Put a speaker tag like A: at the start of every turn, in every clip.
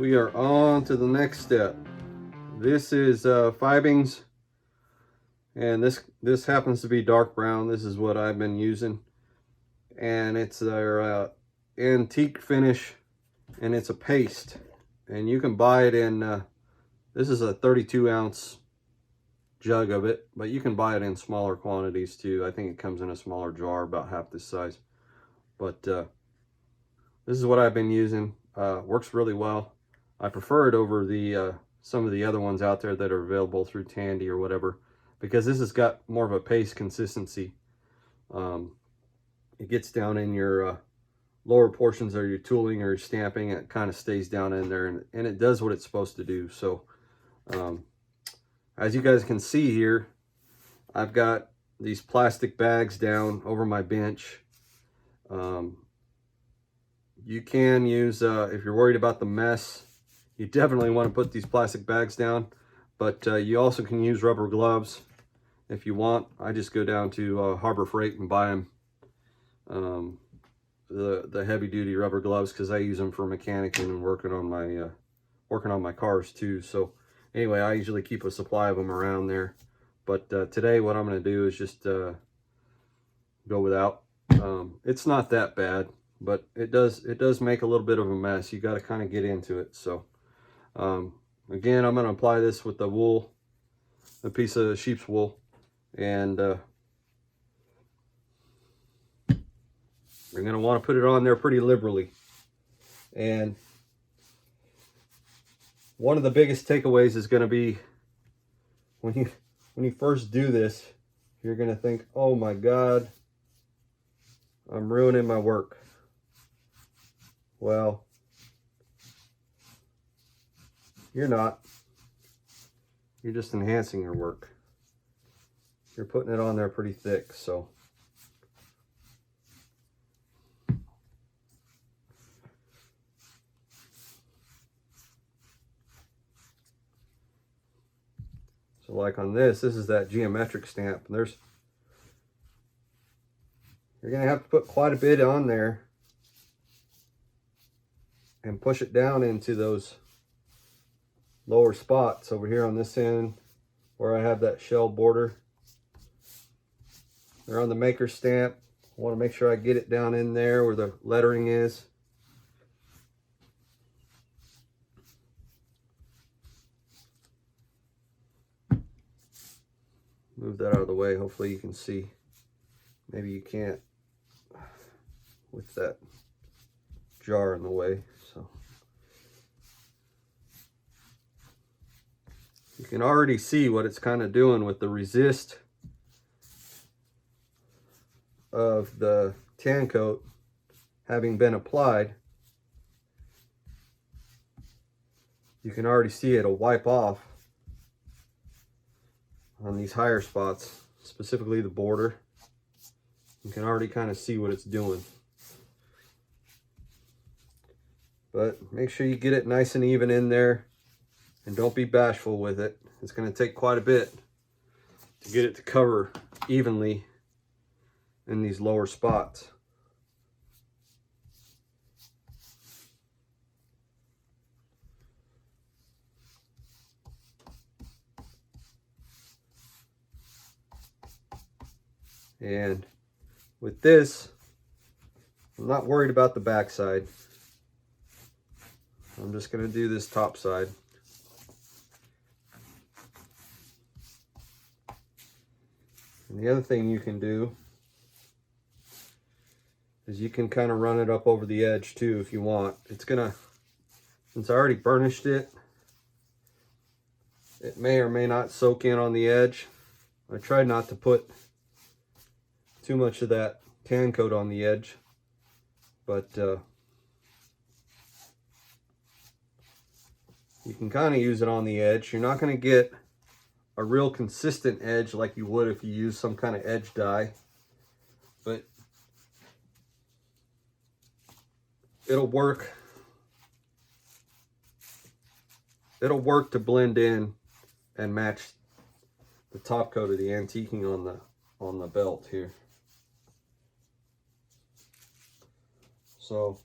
A: we are on to the next step. This is fibings, and this happens to be dark brown. This is what I've been using, and it's their antique finish, and it's a paste, and you can buy it in this is a 32-ounce jug of it, but you can buy it in smaller quantities too. I think it comes in a smaller jar, about half this size. But this is what I've been using. Works really well. I prefer it over the some of the other ones out there that are available through Tandy or whatever, because this has got more of a paste consistency. It gets down in your lower portions of your tooling or your stamping. It kind of stays down in there, and it does what it's supposed to do. So as you guys can see here, I've got these plastic bags down over my bench. You can use, if you're worried about the mess, you definitely want to put these plastic bags down, but you also can use rubber gloves if you want. I just go down to Harbor Freight and buy them, the heavy duty rubber gloves, because I use them for mechanicing and working on my cars too. So anyway, I usually keep a supply of them around there, but today what I'm going to do is just go without. It's not that bad, but it does make a little bit of a mess. You got to kind of get into it. So again, I'm going to apply this with the wool, a piece of sheep's wool, and you're going to want to put it on there pretty liberally. And one of the biggest takeaways is going to be when you first do this, you're going to think, oh my God, I'm ruining my work. Well, you're not. You're just enhancing your work. You're putting it on there pretty thick, so. So like on this is that geometric stamp. And you're going to have to put quite a bit on there and push it down into those lower spots over here on this end where I have that shell border. They're on the maker stamp. I want to make sure I get it down in there where the lettering is. Move that out of the way. Hopefully you can see. Maybe you can't with that jar in the way. So you can already see what it's kind of doing with the resist of the tan coat having been applied. You can already see it'll wipe off on these higher spots, specifically the border. You can already kind of see what it's doing. But make sure you get it nice and even in there, and don't be bashful with it. It's going to take quite a bit to get it to cover evenly in these lower spots. And with this, I'm not worried about the back side. I'm just going to do this top side. And the other thing you can do is you can kind of run it up over the edge too if you want. It's gonna, since I already burnished it, it may or may not soak in on the edge. I try not to put too much of that tan coat on the edge, but you can kind of use it on the edge. You're not going to get a real consistent edge like you would if you use some kind of edge dye, but it'll work. It'll work to blend in and match the top coat of the antiquing on the belt here. So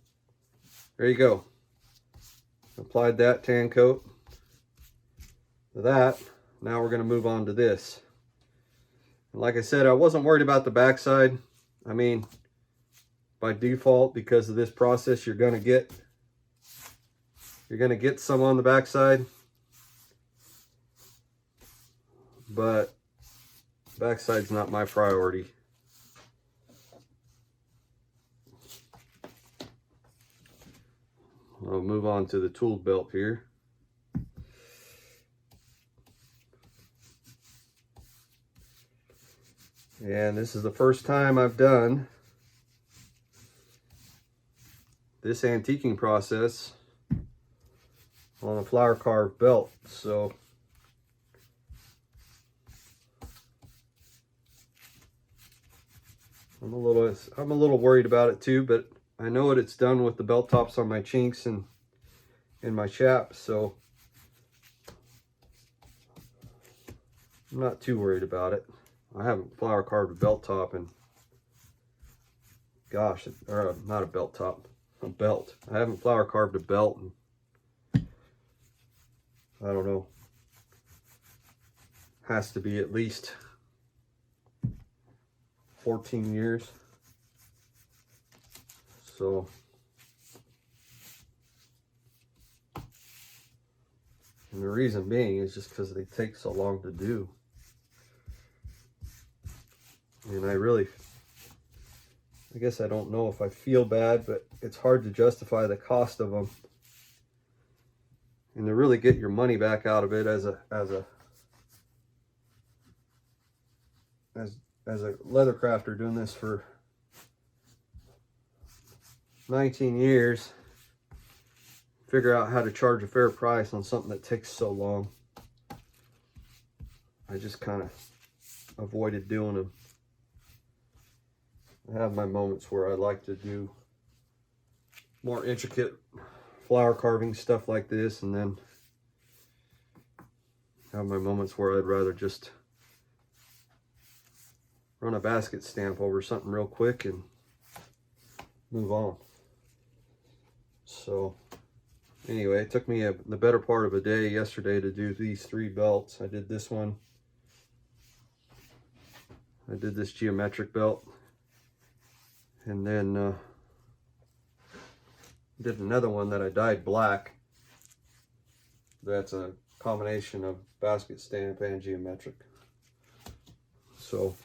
A: there you go. Applied that tan coat to that. Now we're going to move on to this. And like I said, I wasn't worried about the backside. I mean, by default, because of this process, you're going to get some on the backside. But backside's not my priority. I'll move on to the tool belt here. And this is the first time I've done this antiquing process on a flower carved belt. So I'm a little worried about it too, but I know what it's done with the belt tops on my Chinks and my Chaps, so I'm not too worried about it. I haven't flower carved a belt top in, gosh, or not a belt top, a belt. I haven't flower carved a belt in, I don't know, has to be at least 14 years. So and the reason being is just because they take so long to do. And I guess I don't know if I feel bad, but it's hard to justify the cost of them. And to really get your money back out of it as a leather crafter doing this for 19 years, figure out how to charge a fair price on something that takes so long. I just kind of avoided doing them. I have my moments where I like to do more intricate flower carving stuff like this, and then have my moments where I'd rather just run a basket stamp over something real quick and move on. So anyway, it took me the better part of a day yesterday to do these 3 belts. I did this one. I did this geometric belt. And then did another one that I dyed black. That's a combination of basket stamp and geometric. So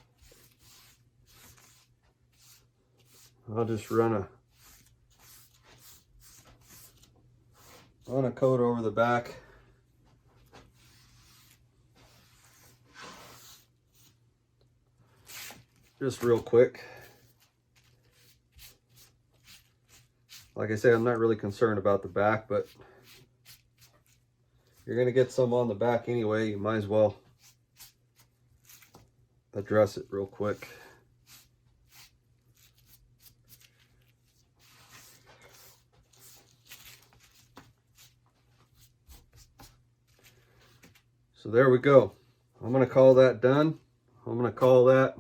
A: I'll just run a coat over the back. Just real quick. Like I say, I'm not really concerned about the back, but you're going to get some on the back anyway. You might as well address it real quick. So there we go. I'm going to call that done. I'm going to call that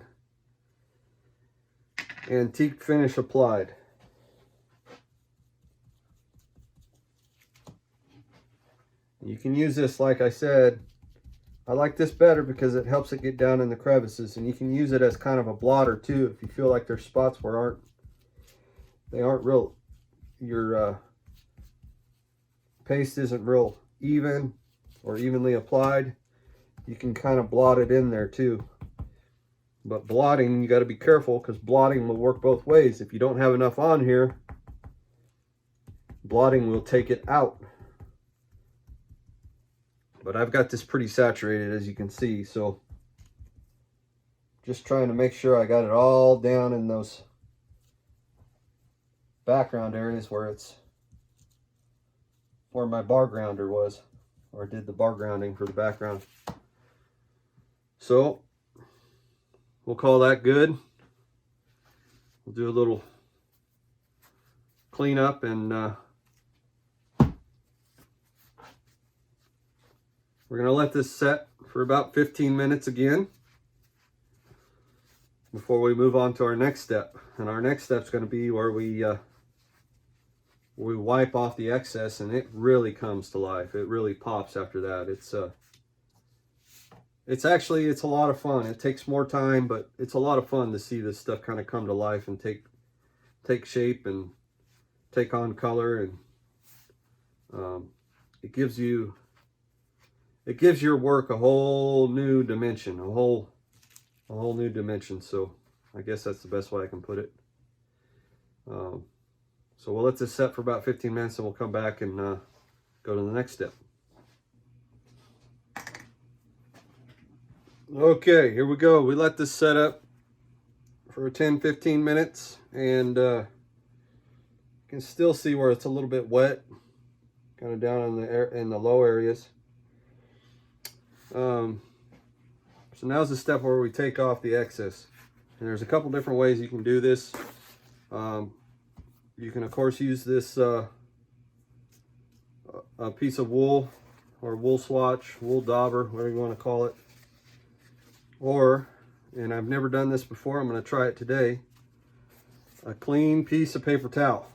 A: antique finish applied. You can use this, like I said, I like this better because it helps it get down in the crevices, and you can use it as kind of a blotter too if you feel like there's spots where they aren't real, your paste isn't real even or evenly applied. You can kind of blot it in there too. But blotting, you got to be careful because blotting will work both ways. If you don't have enough on here, blotting will take it out. But I've got this pretty saturated, as you can see, so just trying to make sure I got it all down in those background areas where my bar grounder was, or I did the bar grounding for the background. So we'll call that good. We'll do a little cleanup and we're going to let this set for about 15 minutes again before we move on to our next step. And our next step is going to be where we we wipe off the excess, and it really comes to life. It really pops after that. It's a lot of fun. It takes more time, but it's a lot of fun to see this stuff kind of come to life and take shape and take on color, and it gives your work a whole new dimension, a whole new dimension. So I guess that's the best way I can put it. So we'll let this set for about 15 minutes, and we'll come back and go to the next step. Okay, here we go. We let this set up for 10-15 minutes, and you can still see where it's a little bit wet, kind of down in the low areas. So now's the step where we take off the excess, and there's a couple different ways you can do this. You can of course use this a piece of wool, or wool swatch, wool dauber, whatever you want to call it. Or, and I've never done this before, I'm going to try it today, a clean piece of paper towel.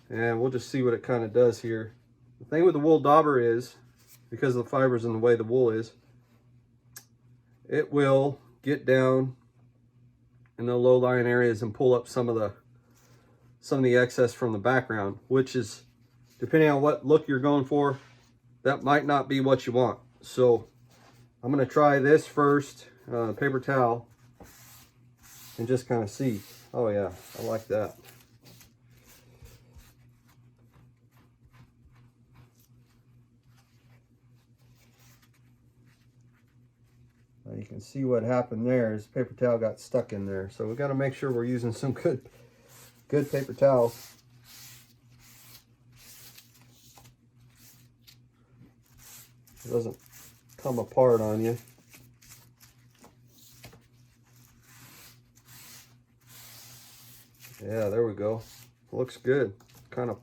A: And we'll just see what it kind of does here. The thing with the wool dauber is, because of the fibers and the way the wool is, it will get down in the low-lying areas and pull up some of the excess from the background, which is, depending on what look you're going for, that might not be what you want. So I'm going to try this first, paper towel, and just kind of see. Oh yeah, I like that. Now you can see what happened there is paper towel got stuck in there. So we got to make sure we're using some good paper towels. It doesn't come apart on you. Yeah, there we go. Looks good. Kind of,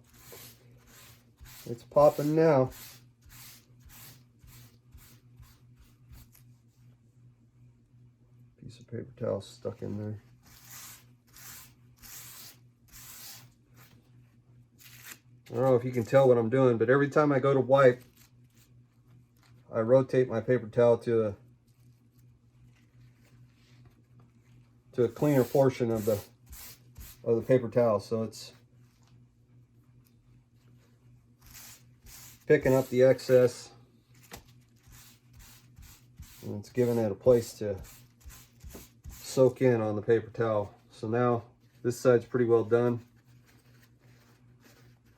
A: it's popping now. Piece of paper towel stuck in there. I don't know if you can tell what I'm doing, but every time I go to wipe, I rotate my paper towel to a cleaner portion of the paper towel, so it's picking up the excess, and it's giving it a place to soak in on the paper towel. So now this side's pretty well done.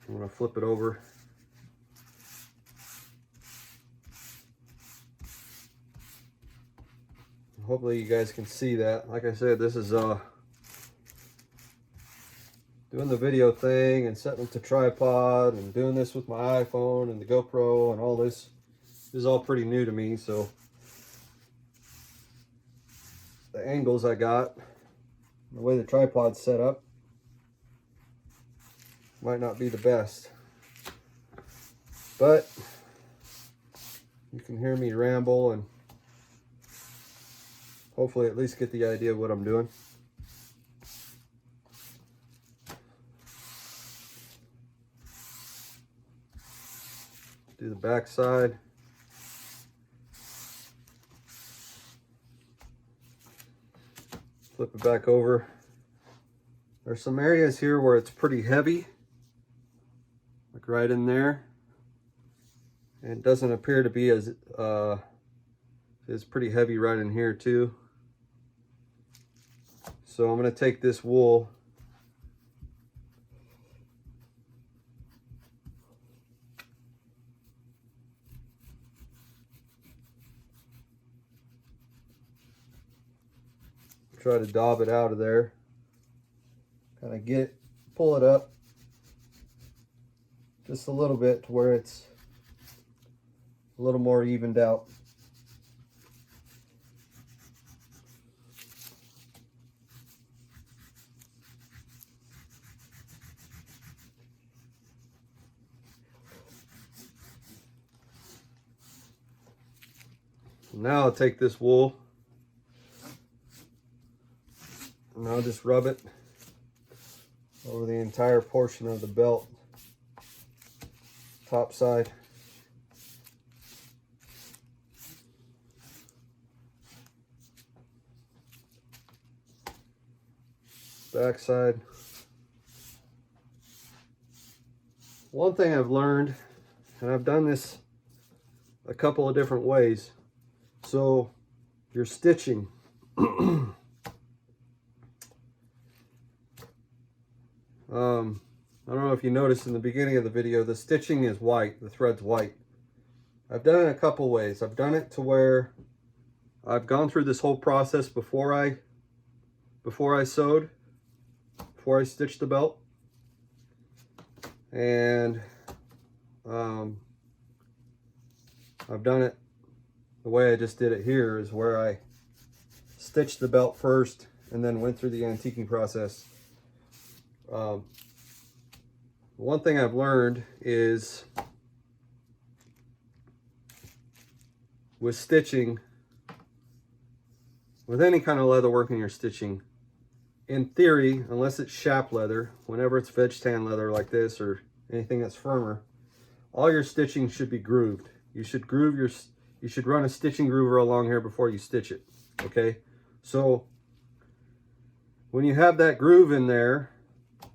A: I'm going to flip it over. Hopefully you guys can see that. Like I said, this is doing the video thing and setting up the tripod and doing this with my iPhone and the GoPro and all this. This is all pretty new to me, so the angles I got, the way the tripod's set up, might not be the best. But you can hear me ramble and hopefully at least get the idea of what I'm doing. Do the back side. Flip it back over. There's some areas here where it's pretty heavy, like right in there. And it doesn't appear to be as it's pretty heavy right in here too. So I'm going to take this wool, try to daub it out of there, kind of pull it up just a little bit to where it's a little more evened out. Now I'll take this wool and I'll just rub it over the entire portion of the belt, top side. Back side. One thing I've learned, and I've done this a couple of different ways. So your stitching, I don't know if you noticed in the beginning of the video, the stitching is white, the thread's white. I've done it a couple ways. I've done it to where I've gone through this whole process before I sewed, before I stitched the belt. And I've done it the way I just did it here, is where I stitched the belt first and then went through the antiquing process. One thing I've learned is with stitching, with any kind of leather work in your stitching, in theory, unless it's shap leather, whenever it's veg tan leather like this or anything that's firmer, all your stitching should be grooved. You should run a stitching groover along here before you stitch it, okay? So when you have that groove in there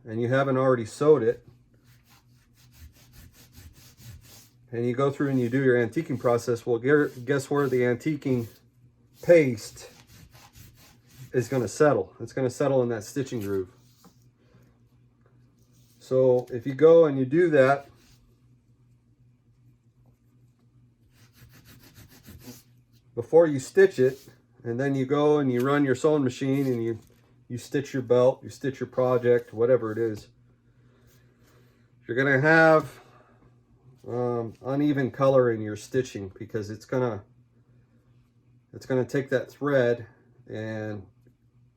A: and you haven't already sewed it, and you go through and you do your antiquing process, well, guess where the antiquing paste is going to settle? It's going to settle in that stitching groove. So if you go and you do that, before you stitch it, and then you go and you run your sewing machine and you stitch your belt, you stitch your project, whatever it is, you're going to have uneven color in your stitching, because it's gonna take that thread, and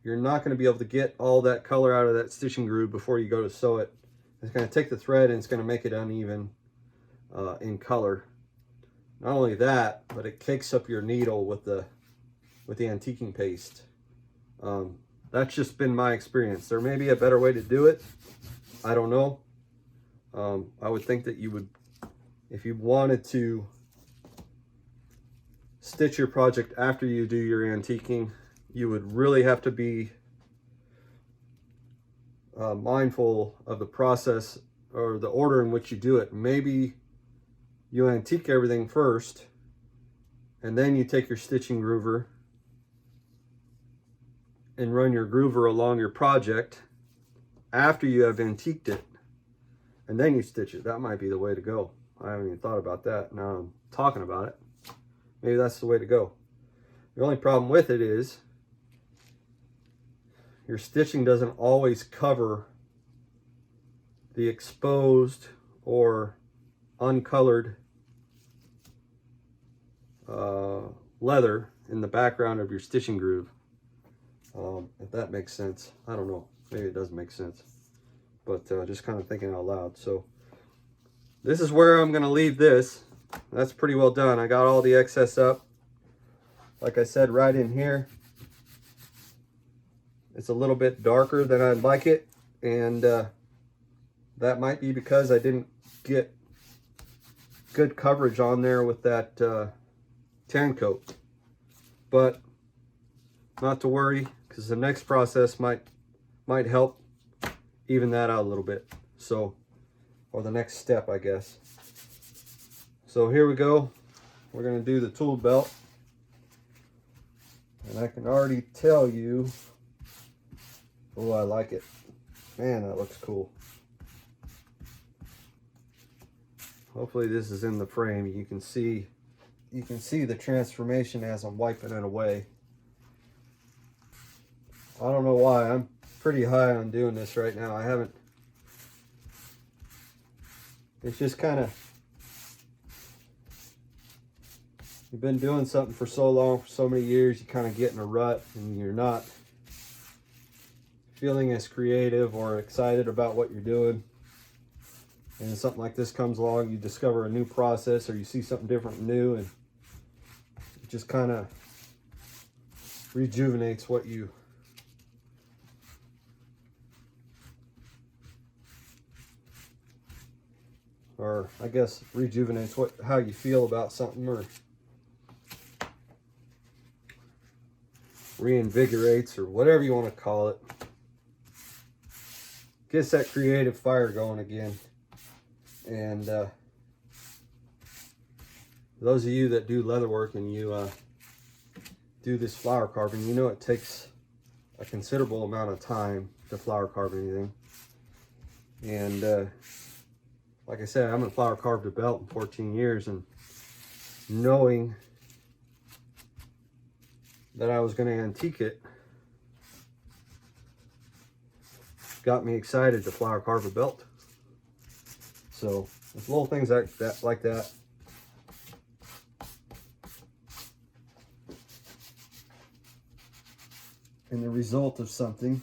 A: you're not going to be able to get all that color out of that stitching groove before you go to sew it. It's going to take the thread and it's going to make it uneven in color. Not only that, but it cakes up your needle with the antiquing paste. That's just been my experience. There may be a better way to do it. I don't know. I would think that you would, if you wanted to stitch your project after you do your antiquing, you would really have to be mindful of the process or the order in which you do it. Maybe you antique everything first, and then you take your stitching groover and run your groover along your project after you have antiqued it, and then you stitch it. That might be the way to go. I haven't even thought about that. Now I'm talking about it. Maybe that's the way to go. The only problem with it is your stitching doesn't always cover the exposed or uncolored leather in the background of your stitching groove. If that makes sense. I don't know. Maybe it does make sense. But just kind of thinking out loud. So this is where I'm going to leave this. That's pretty well done. I got all the excess up. Like I said, right in here. It's a little bit darker than I'd like it. And that might be because I didn't get good coverage on there with that tan coat. But not to worry, because the next process might help even that out a little bit. So, or the next step, I guess. So here we go. We're going to do the tool belt. And I can already tell you, oh, I like it. Man, that looks cool. Hopefully this is in the frame. You can see the transformation as I'm wiping it away. I don't know why. I'm pretty high on doing this right now. I haven't. It's just kind of, you've been doing something for so long, for so many years, you kind of get in a rut and you're not feeling as creative or excited about what you're doing. And something like this comes along, you discover a new process or you see something different and new, and it just kind of rejuvenates what you or I guess rejuvenates how you feel about something, or reinvigorates, or whatever you want to call it. Gets that creative fire going again. And those of you that do leatherwork and you do this flower carving, you know it takes a considerable amount of time to flower carve anything. And like I said, I haven't flower carved a belt in 14 years, and knowing that I was going to antique it got me excited to flower carve a belt. So it's little things like that. And the result of something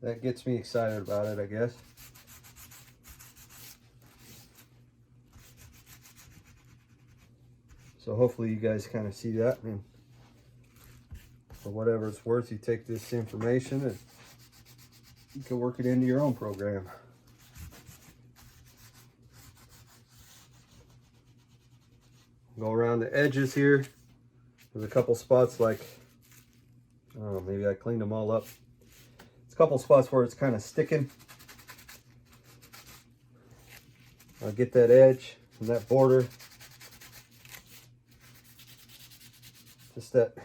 A: that gets me excited about it, I guess. So hopefully you guys kind of see that, and for whatever it's worth, you take this information and you can work it into your own program. Go around the edges here. There's a couple spots like, oh, maybe I cleaned them all up. It's a couple spots where it's kind of sticking. I'll get that edge and that border. Just that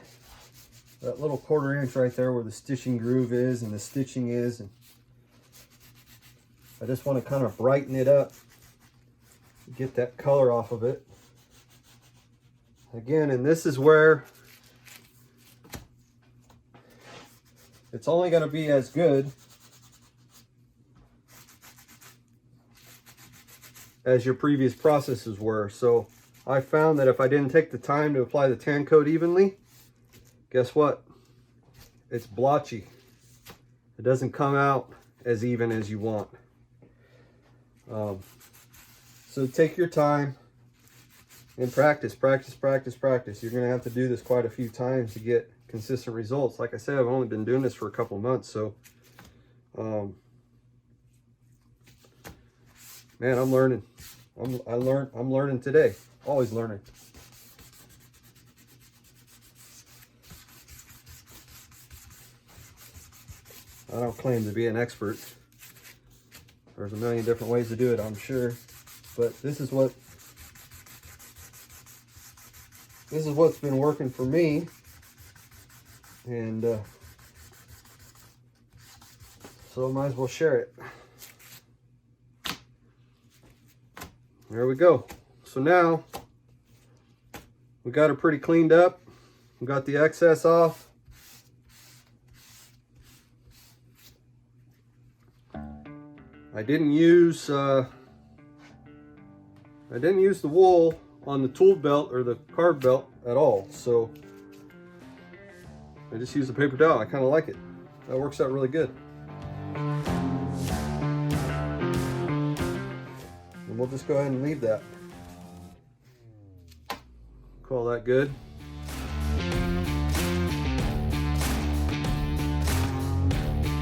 A: little 1/4 inch right there where the stitching groove is and the stitching is. And I just want to kind of brighten it up, get that color off of it. Again, and this is where it's only going to be as good as your previous processes were. So I found that if I didn't take the time to apply the tan coat evenly, guess what? It's blotchy. It doesn't come out as even as you want. So take your time and practice. You're going to have to do this quite a few times to get consistent results. Like I said, I've only been doing this for a couple of months, so man, I'm learning. I'm learning today. Always learning. I don't claim to be an expert. There's a million different ways to do it, I'm sure, but this is what's been working for me, and so I might as well share it. There we go. So now we got it pretty cleaned up. We got the excess off. I didn't use the wool on the tooled belt or the carved belt at all, so I just used a paper towel. I kind of like it. That works out really good. And we'll just go ahead and leave that. Call that good.